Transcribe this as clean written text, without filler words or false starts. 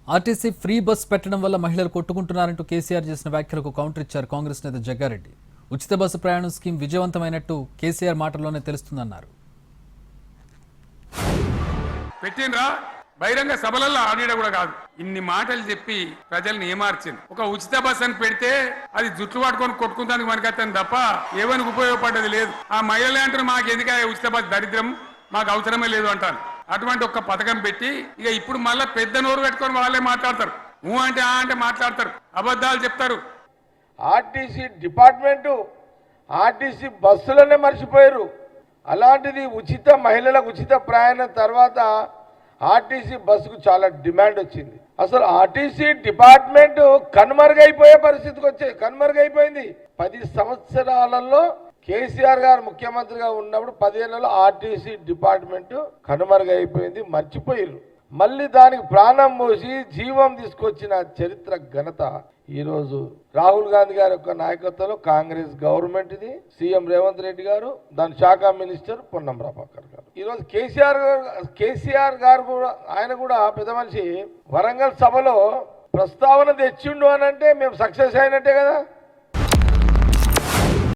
RTC free bus పెట్టడం వల్ల మహిళలు కొట్టుకుంటున్నారంటూ కేసీఆర్ చేసిన వ్యాఖ్యలకు కౌంటర్ ఇచ్చారు కాంగ్రెస్ నేత జగ్గారెడ్డి. ఉచిత బస్సు ప్రయాణం స్కీమ్ విజయవంతమైనట్టు కేసీఆర్ మాటల్లోనే తెలుస్తుందన్నారు. పెట్టినరా బహిరంగ సభలలో ఆడిడ కూడా కాదు, ఇన్ని మాటలు చెప్పి ప్రజల్ని ఏమార్చింది. ఒక ఉచిత బస్ అని పెడితే అది జుట్లు పట్టుకొని కొట్టుకుందానికి మనకత్తని తప్ప ఏమని ఉపయోగపడ్డది లేదు. ఆ మహిళలే అంటారు మాకు ఎందుకు ఉచిత బస్ దరిద్రం, మాకు అవసరమే లేదు అంటారు. అటువంటి ఒక పథకం పెట్టి ఇక ఇప్పుడు మళ్ళీ పెద్ద నోరు పెట్టుకొని వాళ్ళే మాట్లాడతారు. అంటే ఆ అంటే మాట్లాడతారు, అబద్ధాలు చెప్తారు. ఆర్టీసీ డిపార్ట్మెంటు ఆర్టీసీ బస్సులనే మర్చిపోయారు. అలాంటిది ఉచిత మహిళలకు ఉచిత ప్రయాణం తర్వాత ఆర్టీసీ బస్సుకు చాలా డిమాండ్ వచ్చింది. అసలు ఆర్టీసీ డిపార్ట్మెంట్ కనుమరుగైపోయే పరిస్థితికి కనుమరుగైపోయింది. 10 సంవత్సరాలలో కేసీఆర్ గారు ముఖ్యమంత్రిగా ఉన్నప్పుడు 10 ఏళ్లలో ఆర్టీసీ డిపార్ట్మెంట్ కనుమరుగైపోయింది, మర్చిపోయారు. మళ్ళీ దానికి ప్రాణం పోసి జీవం తీసుకొచ్చిన చరిత్ర ఘనత ఈరోజు రాహుల్ గాంధీ గారి యొక్క నాయకత్వంలో కాంగ్రెస్ గవర్నమెంట్ ఇది. సీఎం రేవంత్ రెడ్డి గారు, దాని శాఖ మినిస్టర్ పొన్నం ప్రభాకర్ గారు. ఈరోజు కేసీఆర్ గారు కూడా, ఆయన కూడా పెద్ద మనిషి, వరంగల్ సభలో ప్రస్తావన తెచ్చిండు అని అంటే మేము సక్సెస్ అయినట్టే కదా.